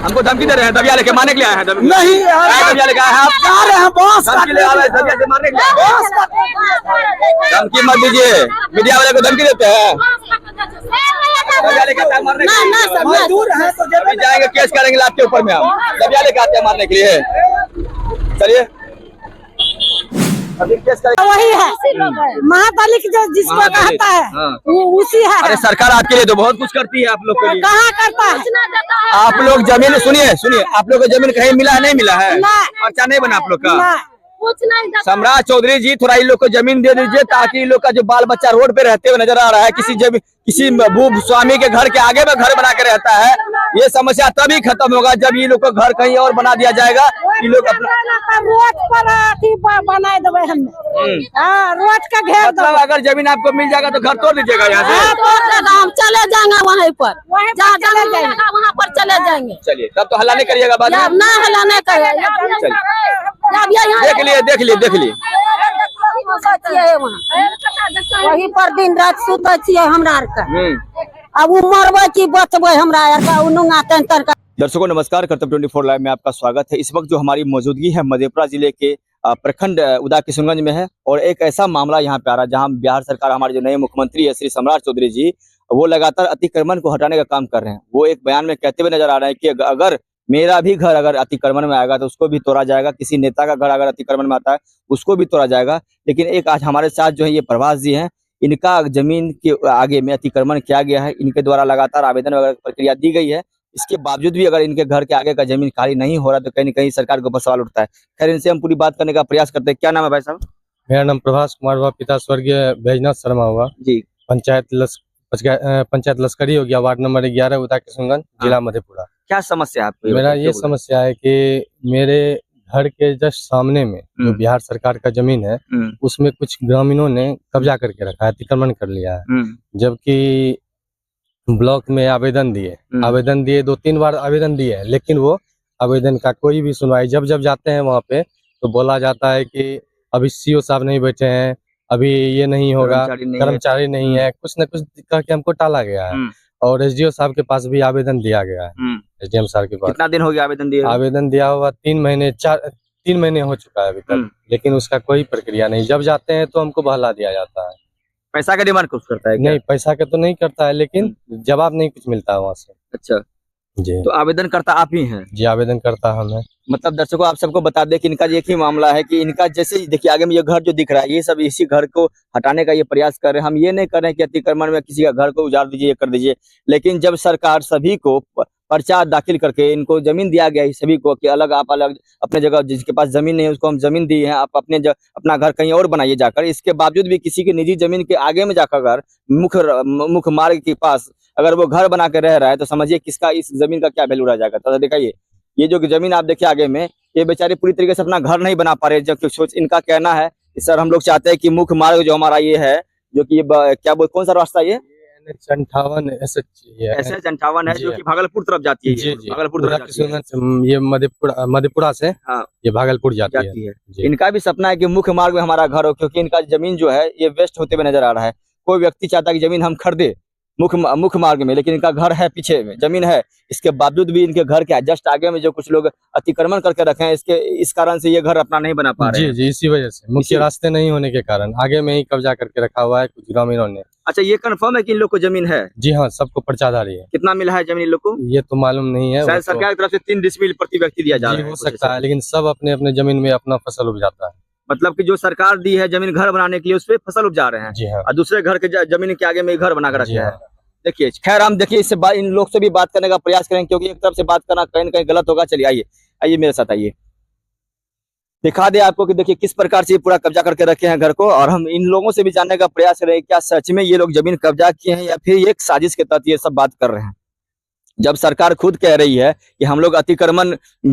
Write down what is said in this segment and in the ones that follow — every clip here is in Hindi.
हमको धमकी दे रहे हैं, दबिया लेके मारने के लिए आए हैं। नहीं यार, दबिया लेके आए हैं आप? जा रहे हैं बॉस, धमकी ले आ रहे हैं, दबिया से मारने के लिए आए हैं। धमकी मत दीजिए, मीडिया वाले को धमकी देते हैं। दबिया लेके आते हैं मारने के लिए। मजदूर है तो अभी जाएंगे, केस करेंगे आपके ऊपर में। हम दबिया लेके आते हैं मारने के लिए। चलिए अभी केस करेंगे। वही है महादलित जो जिसको कहता है वो उसी है। अरे सरकार आपके लिए तो बहुत कुछ करती है आप लोग के लिए। कहाँ करता है? आप लोग जमीन सुनिए आप लोग को जमीन कहीं मिला है, नहीं मिला है? पर्चा नहीं बना आप लोग का? कुछ नहीं। सम्राट चौधरी जी, थोड़ा इन लोग को जमीन दे दीजिए ताकि इन लोग का जो बाल बच्चा रोड पे रहते हुए नजर आ रहा है, किसी भू स्वामी के घर के आगे में घर बना के रहता है, ये समस्या तभी खत्म होगा जब ये लोग को घर कहीं और बना दिया जाएगा। ये लोग अपना रोड पर अथी बना देवे हम। रोड का घेर मतलब अगर जमीन आपको मिल जाएगा तो घर तोड़ दीजिएगा यहाँ से? हम चले जाएंगे वहीं पर, जहाँ चले जाएंगे वहाँ पर चले जाएंगे। चलिए तब तो हल्ला नहीं करिएगा बाद में। ना हल्ला नहीं करेगा। देख लिए वही पर दिन रात सुते छियै हमरा आर के। अब वो मरबे की बचबे हमरा आर का। दर्शकों नमस्कार, कर्तव्य 24 लाइव में आपका स्वागत है। इस वक्त जो हमारी मौजूदगी है मधेपुरा जिले के प्रखंड उदा किशनगंज में है और एक ऐसा मामला यहाँ पे आ रहा है जहाँ बिहार सरकार, हमारे जो नए मुख्यमंत्री है श्री सम्राट चौधरी जी, वो लगातार अतिक्रमण को हटाने का काम कर रहे हैं। वो एक बयान में कहते हुए नजर आ रहे हैं कि अगर मेरा भी घर अगर अतिक्रमण में आएगा तो उसको भी तोड़ा जाएगा, किसी नेता का घर अगर अतिक्रमण में आता है उसको भी तोड़ा जाएगा। लेकिन एक आज हमारे साथ जो है ये प्रभास जी हैं, इनका जमीन के आगे में अतिक्रमण किया गया है, इनके द्वारा लगातार आवेदन वगैरह प्रक्रिया दी गई है। इसके बावजूद भी अगर इनके घर के आगे का जमीन खाली नहीं हो रहा तो कहीं न कहीं सरकार के ऊपर सवाल उठता है। खैर इनसे हम पूरी बात करने का प्रयास करते हैं। क्या नाम है भाई साहब? मेरा नाम प्रभास कुमार हुआ, पिता स्वर्गीय बैजनाथ शर्मा हुआ जी। पंचायत लश्करी हो गया, वार्ड नंबर 11 उदा किशनगंज, जिला मधेपुरा। क्या समस्या है आपको? मेरा ये समस्या है कि मेरे घर के जस्ट सामने में जो बिहार सरकार का जमीन है उसमें कुछ ग्रामीणों ने कब्जा करके रखा है, अतिक्रमण कर लिया है। जबकि ब्लॉक में आवेदन दिए 2-3 बार आवेदन दिए हैं, लेकिन वो आवेदन का कोई भी सुनवाई, जब जाते हैं वहाँ पे तो बोला जाता है कि अभी सीओ साहब नहीं बैठे हैं, अभी ये नहीं होगा, कर्मचारी नहीं है, कुछ न कुछ कह के हमको टाला गया है। और एसडीओ साहब के पास भी आवेदन दिया गया है, एसडीएम साहब के पास। कितना दिन हो गया आवेदन दिया? आवेदन दिया हुआ 3 महीने हो चुका है अभी तक, लेकिन उसका कोई प्रक्रिया नहीं। जब जाते हैं तो हमको बहला दिया जाता है। पैसा का डिमांड कुछ करता है क्या? नहीं, पैसा का तो नहीं करता है, लेकिन जवाब नहीं कुछ मिलता है वहाँ से। अच्छा जी। तो आवेदन करता आप ही हैं? जी, आवेदन करता हम है। मतलब दर्शकों आप सबको बता दें कि इनका एक ही मामला है कि इनका जैसे देखिए आगे में ये घर जो दिख रहा है, ये सब इसी घर को हटाने का ये प्रयास कर रहे हैं। हम ये नहीं कर रहे हैं कि अतिक्रमण में किसी का घर को उजाड़ दीजिए, ये कर दीजिए, लेकिन जब सरकार सभी को पर्चा दाखिल करके इनको जमीन दिया गया है सभी को कि अलग आप अलग अपने जगह, जिसके पास जमीन नहीं है उसको हम जमीन दी है, आप अपना घर कहीं और बनाइए जाकर। इसके बावजूद भी किसी की निजी जमीन के आगे में जाकर घर मुख्य मार्ग के पास अगर वो घर बना के रह रहा है तो समझिए किसका इस जमीन का क्या वैल्यू रह जाएगा। तो दिखाइए ये जो जमीन आप देखिए आगे में, ये बेचारे पूरी तरीके से अपना घर नहीं बना पा रहे। जब सोच इनका कहना है सर हम लोग चाहते हैं कि मुख्य मार्ग जो हमारा ये है, जो कि क्या बोल कौन सा रास्ता ये NH58 SH58 है, जो कि भागलपुर तरफ जाती है। जी, जी। भागलपुर तरफ जाती है। ये मधेपुरा से हाँ। ये भागलपुर जाती है। इनका भी सपना है कि मुख्य मार्ग में हमारा घर हो, क्योंकि इनका जमीन जो है ये वेस्ट होते हुए नजर आ रहा है। कोई व्यक्ति चाहता है कि जमीन हम खरीदे मुख्य मार्ग में, लेकिन इनका घर है पीछे में, जमीन है, इसके बावजूद भी इनके घर के जस्ट आगे में जो कुछ लोग अतिक्रमण करके रखे हैं, इस कारण से ये घर अपना नहीं बना पा रहे हैं। जी, इसी वजह से, मुख्य रास्ते नहीं होने के कारण आगे में ही कब्जा करके रखा हुआ है कुछ ग्रामीणों ने। अच्छा, ये कंफर्म है कि इन लोग को जमीन है? जी हाँ, सबको पर्चाधारी है। कितना मिला है जमीन इन लोग को? ये तो मालूम नहीं है, शायद सरकार की तरफ से 3 डिसमिल प्रति व्यक्ति दिया जा रहा है। हो सकता है, लेकिन सब अपने अपने जमीन में अपना फसल उपजाता है। मतलब कि जो सरकार दी है जमीन घर बनाने के लिए, उस पर फसल उपजा रहे हैं। जी हाँ। और दूसरे घर के जमीन के आगे में घर बना कर रखे हैं। देखिए खैर हम देखिए इससे इन लोग से भी बात करने का प्रयास करेंगे, क्योंकि एक तरफ से बात करना कहीं न कहीं गलत होगा। चलिए आइए मेरे साथ आइए, दिखा दे आपको कि देखिए किस प्रकार से पूरा कब्जा करके रखे हैं घर को। और हम इन लोगों से भी जानने का प्रयास करें क्या सच में ये लोग जमीन कब्जा किए हैं या फिर एक साजिश के तहत ये सब बात कर रहे हैं। जब सरकार खुद कह रही है कि हम लोग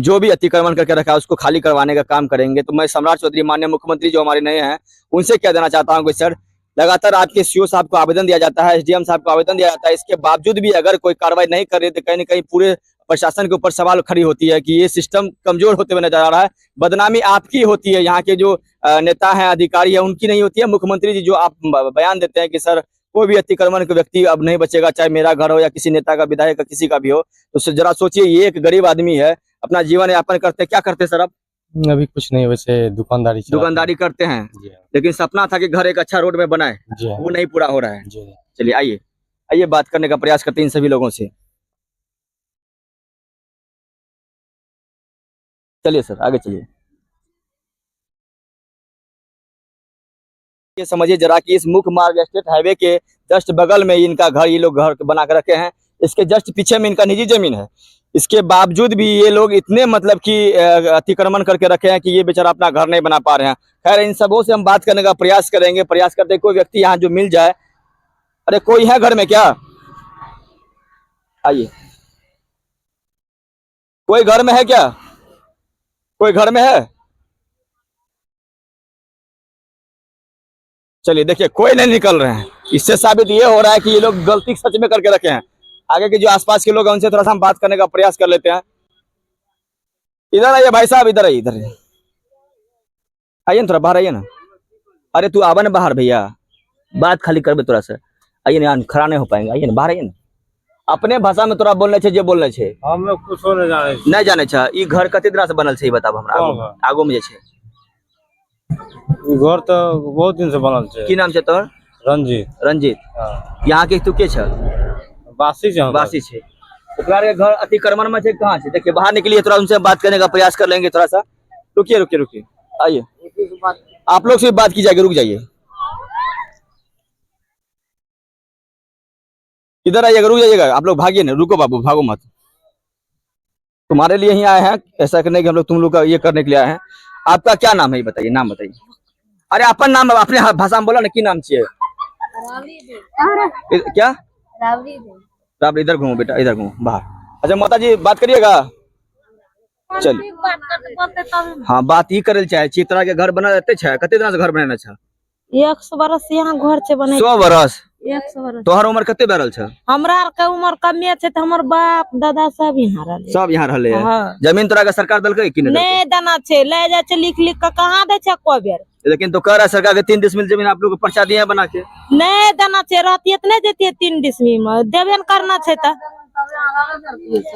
जो भी अतिक्रमण करके रखा है उसको खाली करवाने का काम करेंगे, तो मैं सम्राट चौधरी माननीय मुख्यमंत्री जो हमारे नए हैं उनसे क्या देना चाहता हूँ कि सर लगातार आपके सीओ साहब को आवेदन दिया जाता है, एसडीएम साहब को आवेदन दिया जाता है, इसके बावजूद भी अगर कोई कार्रवाई नहीं कर रही तो कहीं न कहीं पूरे प्रशासन के ऊपर सवाल खड़ी होती है कि ये सिस्टम कमजोर होते हुए नजर आ रहा है। बदनामी आपकी होती है, यहाँ के जो नेता हैं, अधिकारी है, उनकी नहीं होती है। मुख्यमंत्री जी जो आप बयान देते हैं कि सर कोई भी अतिक्रमण का व्यक्ति अब नहीं बचेगा, चाहे मेरा घर हो या किसी नेता का, विधायक का, किसी का भी हो। तो जरा सोचिए, ये एक गरीब आदमी है, अपना जीवन यापन करते हैं। क्या करते हैं सर आप? अभी कुछ नहीं, वैसे दुकानदारी करते हैं। जी हाँ। लेकिन सपना था कि घर एक अच्छा रोड में बनाए, जी हाँ। वो नहीं पूरा हो रहा है। जी चलिए आइए बात करने का प्रयास करते हैं इन सभी लोगों से। चलिए सर, आगे चलिए। ये समझिए जरा कि इस मुख्य मार्ग स्टेट हाईवे के जस्ट बगल में इनका घर, ये लोग घर बना कर रखे हैं। इसके जस्ट पीछे में इनका निजी जमीन है। इसके बावजूद भी ये लोग इतने मतलब कि अतिक्रमण करके रखे हैं कि ये बेचारा अपना घर नहीं बना पा रहे हैं। खैर, इन सबों से हम बात करने का प्रयास करेंगे, प्रयास करते हैं कोई व्यक्ति यहाँ जो मिल जाए। अरे कोई है घर में क्या? आइए, कोई घर में है क्या? कोई घर में है? चलिए देखिए, कोई नहीं निकल रहे हैं। इससे साबित ये हो रहा है कि ये लोग गलती सच में करके रखे हैं। आगे के जो आसपास के लोग हैं उनसे थोड़ा सा हम बात करने का प्रयास कर लेते हैं। इधर आइए भाई साहब, इधर आइए, इधर आइए ना, थोड़ा बाहर आइए ना। अरे तू आवा ना बाहर भैया, बात खाली कर थोड़ा सा। आइए ना, खड़ा नहीं हो पाएंगे। आइए ना, बाहर आइए ना। अपने भाषा में तोरा बोलने छे, जे बोलने छे। हम लोग कुछ नहीं जाने छा। ई घर कते दिन से बनल छे, बताब हमरा। आगो में जे छे घर तो बहुत दिन से बनल छे। की नाम छे तोर? रंजीत। यहाँ के तू के छ? बासी छे। ओकरा के घर अतिक्रमण में छे, कहाँ छे? देखिए बाहर निकलिए, थोड़ा उनसे बात करने का प्रयास कर लेंगे। थोड़ा सा रुकिए। आइए, आप लोग से बात की जाएगी, रुक जाइए। इधर आइएगा, रुक जाइएगा। आप लोग भागिए ना, रुको बाबू, भागो मत। तुम्हारे लिए ही आए हैं, ऐसा करने के हम लोग तुम लोग का ये करने के लिए आए हैं। आपका क्या नाम है, बताइए, नाम बताइए। अरे अपन नाम अपने भाषा में बोला ना, की नाम चाहिए? क्या? राबड़ी। इधर घूमो बेटा, इधर घूमो बाहर। अच्छा माता जी, बात करिएगा। चलिए, हाँ, बात ही करे चाहे छी। तरह के घर बना रहते छे, कते दिन से घर बनाना छे? 100 बरस यहाँ घर छे बने। 100 बरस? 100 बरस। तोहर उम्र कते बैरल छे? हमरा आर के उम्र कमे छे, त हमर बाप दादा सब यहाँ रहले। सब यहाँ रहले है। हाँ। जमीन तोरा के सरकार दलकै कि नहीं देना छे, ले जा छे लिख के, कहाँ दे छे कोई बेर। लेकिन तो कह रहा है सरकार के 3 डिसमिल जमीन आप लोग को पर्चा दिए बना के। नहीं देना छे, रहती त नहीं देती 3 डिसमी में, देबे न करना छे त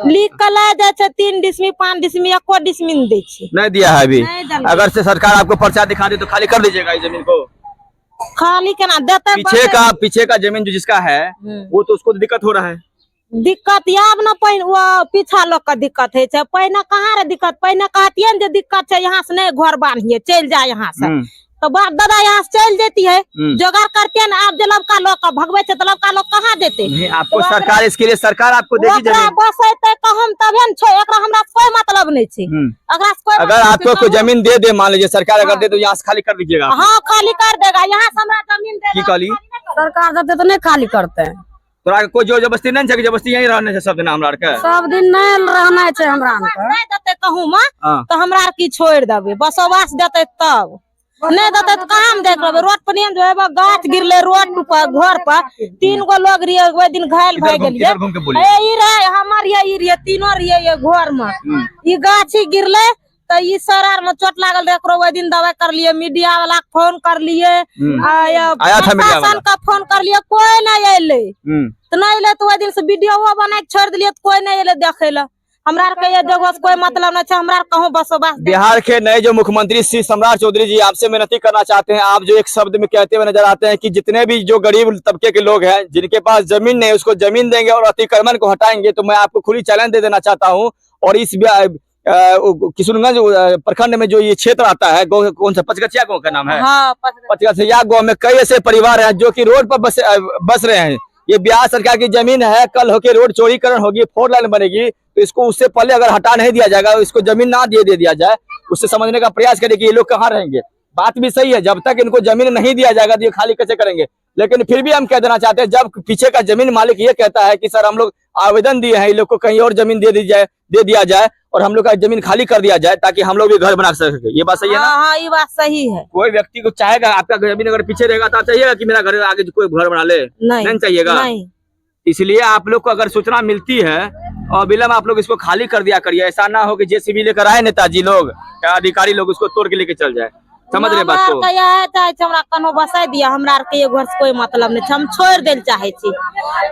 लिख के ले जा छे। 3 डिसमी 5 डिसमी एको डिसमी नहीं दे छे। नहीं दिया है अभी। अगर से सरकार आपको पर्चा दिखा दे तो खाली कर दीजिएगा इस जमीन को। खाली केना देते? पीछे का जमीन जो जिसका है वो तो उसको दिक्कत हो रहा है। दिक्कत याब न पहिन वो पीछा लोग का दिक्कत है छे। पहिने कहाँ रे दिक्कत? पहिने कहतिए जे दिक्कत छे, यहाँ से नहीं घर बांधिए, चल जा यहाँ से। तो बाप दादा यहाँ से चल देती है, जोगाड़ करते ना। आप जब का लोग का भगवे छे, तो लबका लोग कहाँ देते? आपको तो सरकार, इसके लिए सरकार आपको देगी जमीन। बस हम तबे न छो, एकरा हमरा कोई मतलब नहीं छे। अगर आपको कोई जमीन दे दे, मान लीजिए सरकार अगर दे, तो यहाँ से खाली कर दीजिएगा। हाँ, खाली कर देगा। यहाँ से हमरा जमीन देगा, सरकार देते तो नहीं खाली करते हैं। तोरा कोई जोर जबरदस्ती नहीं है कि जबरदस्ती यहीं रहने से सब दिन हमरा के? सब दिन नहीं रहना है हमरा नहीं देते कहूँ में, तो हमरा की छोड़ देबे। बसवास देते तब, नहीं देते तो कहाँ में देख लेबे। रोड पर नहीं जो है, गाछ गिरले रोड पर, घर पर 3 गो लोग रहिए, वो दिन घायल भए गेलिए। ई रहे हमर, ये रहिए, तीनों रहिए ये घर में। ई गाछी गिरले तो ई सरार में चोट लागल रहे, वो दिन दवाई कर लिए, मीडिया वाला फोन कर लिए, प्रशासन का फोन कर लिए, कोई नहीं अले। तो नहीं अले तो वो दिन से वीडियो बना के छोड़ दिलिए, तो कोई नहीं अले देखे ला। हमरा के ये जगह से कोई मतलब नहीं है, हमरा कहूँ बसोबास। बिहार के नए जो मुख्यमंत्री श्री सम्राट चौधरी जी, आपसे विनती करना चाहते हैं। आप जो एक शब्द में कहते हुए नजर आते हैं कि जितने भी जो गरीब तबके के लोग हैं, जिनके पास जमीन नहीं, उसको जमीन देंगे और अतिक्रमण को हटाएंगे। तो मैं आपको खुली चैलेंज दे देना चाहता हूँ। और इस किशनगंज प्रखंड में जो ये क्षेत्र आता है, कौन सा पचगछिया गाँव का नाम है? हाँ, पचगछिया गाँव में कई ऐसे परिवार हैं जो कि रोड पर बस रहे हैं। ये बिहार सरकार की जमीन है, कल होके रोड चौड़ीकरण होगी, 4 लाइन बनेगी, तो इसको उससे पहले अगर हटा नहीं दिया जाएगा, इसको जमीन ना दे दिया जाए, उससे समझने का प्रयास करें कि ये लोग कहाँ रहेंगे। बात भी सही है, जब तक इनको जमीन नहीं दिया जाएगा तो ये खाली कैसे करेंगे। लेकिन फिर भी हम कह देना चाहते हैं, जब पीछे का जमीन मालिक ये कहता है कि सर हम लोग आवेदन दिए हैं, इन लोग को कहीं और जमीन दे दिया जाए और हम लोग का जमीन खाली कर दिया जाए, ताकि हम लोग भी घर बना सके। ये बात सही है ना? हाँ, ये बात सही है। कोई व्यक्ति को चाहेगा, आपका जमीन अगर पीछे रहेगा तो चाहिएगा कि मेरा घर आगे कोई घर बना ले? नहीं चाहिएगा। इसलिए आप लोग को अगर सूचना मिलती है और विलम्ब आप लोग इसको खाली कर दिया करिए। ऐसा ना हो कि जेसीबी लेकर आए नेताजी लोग या अधिकारी लोग उसको तोड़ के लेके चल जाए। समझ रहे बात को? यह चाहे हमरा कनो बसाई दिया, हमरा आर के ये घर से कोई मतलब नहीं, हम छोड़ देल चाहे छी।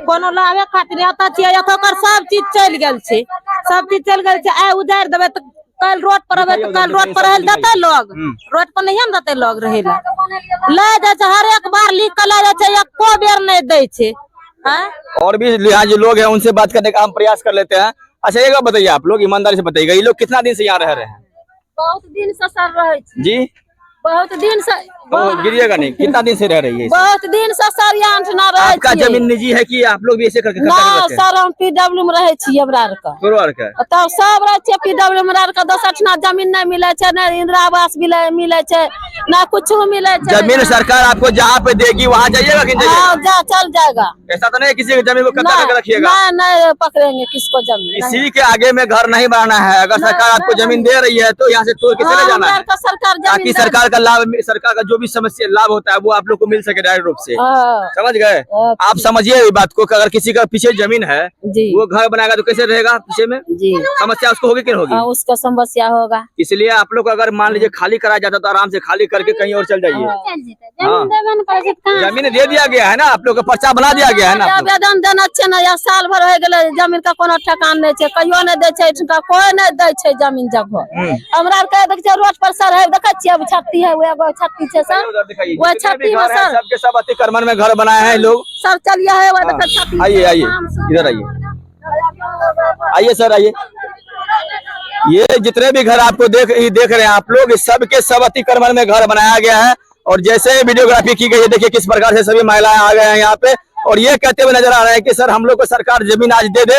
कोनो लावे खातिर आता छियै, एतोकर सब चीज चल गेल छै, सब चीज चल गेल छै। आइ उधार देबे तो कल रोड पर रहबे तो कल रोड पर रहल देते लोग, रोड पर नहीं हम देते लोग रहे ला ले जाय छै, हर एक बार लिख के ले जाय छै, एको बेर नहीं दै छै। और भी यहाँ जो लोग हैं उनसे बात करने का हम प्रयास कर लेते हैं। अच्छा एक बात बताइए, आप लोग ईमानदारी से बताइएगा, ये लोग कितना दिन से यहाँ रह रहे हैं? बहुत दिन से सर रहे छी जी, बहुत दिन से गिरिएगा नहीं, कितना दिन से रह रही है? बहुत दिन से सर यहाँ अंठना रहे छी। आपका जमीन निजी है कि आप लोग भी ऐसे करके ना सर हम पीडब्ल्यू में रहे छी, हमरा आर के तब सब रहे छी पीडब्ल्यू में रह के 10 अठना जमीन नहीं मिले छै, ना इंदिरा आवास मिले छै, ना कुछ मिले छै। जमीन सरकार आपको जहाँ पे देगी वहाँ जाइएगा कि नहीं जाइएगा? जा चल जाएगा, ऐसा तो नहीं किसी की जमीन को कब्जा करके रखिएगा? नहीं पकड़ेंगे किसको जमीन। किसी के आगे में घर नहीं बनाना है। अगर सरकार आपको जमीन दे रही है तो यहाँ से तोड़ के चले जाना है, ताकि सरकार का लाभ, सरकार का जो भी समस्या लाभ होता है वो आप लोग को मिल सके डायरेक्ट रूप से। समझ गए? आप समझिए इस बात को, अगर किसी का पीछे जमीन है वो घर बनाएगा तो कैसे रहेगा पीछे में? जी समस्या उसको होगी कि नहीं होगी? उसका समस्या होगा। इसलिए आप लोग अगर मान लीजिए खाली कराया जाता तो आराम से खाली करके कहीं और चल जाइए। जमीन दे दिया गया है ना, आप लोग का पर्चा बना दिया गया है ना। आवेदन देना चाहिए ना, या साल भर हो गए जमीन का कोनो ठेकान नहीं है, कहियो नहीं दे छै, कोई नहीं दे छै जमीन जगह। हमरा कह देख छै रोड पर सर है, देखे छियै अब छत्ती है, वो छत्ती छै सर, वो छत्ती में सर सबके सब अतिक्रमण में घर बनाए हैं लोग। सर चलिए है वो देखे छत्ती। आइए आइए इधर आइए, आइए सर आइए। ये जितने भी घर आपको देख रहे हैं आप लोग, सबके सब अतिक्रमण में घर बनाया गया है। और जैसे वीडियोग्राफी की गई है, देखिए किस प्रकार से सभी महिलाएं आ गए हैं यहाँ पे, और ये कहते हुए नजर आ रहे हैं कि सर हम लोग को सरकार जमीन आज दे दे,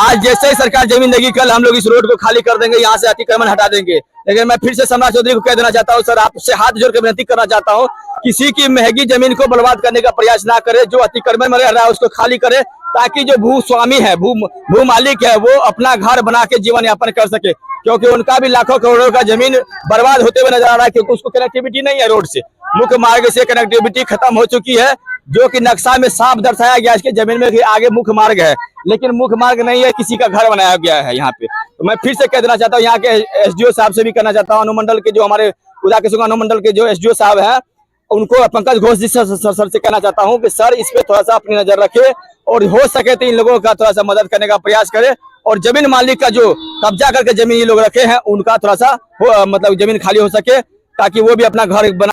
आज जैसे ही सरकार जमीन देगी कल हम लोग इस रोड को खाली कर देंगे, यहाँ से अतिक्रमण हटा देंगे। लेकिन मैं फिर से सम्राट चौधरी को कह देना चाहता हूँ, सर आपसे हाथ जोड़ के विनती करना चाहता हूँ, किसी की महंगी जमीन को बर्बाद करने का प्रयास ना करे, जो अतिक्रमण में रह रहा है उसको खाली करे, ताकि जो भू स्वामी है, भू मालिक है, वो अपना घर बना के जीवन यापन कर सके। क्योंकि उनका भी लाखों करोड़ों का जमीन बर्बाद होते हुए नजर आ रहा है, क्योंकि उसको कनेक्टिविटी नहीं है रोड से, मुख्य मार्ग से कनेक्टिविटी खत्म हो चुकी है, जो कि नक्शा में साफ दर्शाया गया इसके जमीन में आगे मुख्य मार्ग है, लेकिन मुख्य मार्ग नहीं है, किसी का घर बनाया गया है यहाँ पे। तो मैं फिर से कह देना चाहता हूँ, यहाँ के एसडीओ साहब से भी करना चाहता हूँ, अनुमंडल के जो हमारे उदाकिशुन अनुमंडल के जो एसडीओ साहब हैं, उनको पंकज घोष जी सर से कहना चाहता हूँ कि सर इस पे थोड़ा सा अपनी नजर रखे, और हो सके तो इन लोगों का थोड़ा सा मदद करने का प्रयास करे, और जमीन मालिक का जो कब्जा करके जमीन ये लोग रखे हैं उनका थोड़ा सा मतलब जमीन खाली हो सके, ताकि वो भी अपना घर बना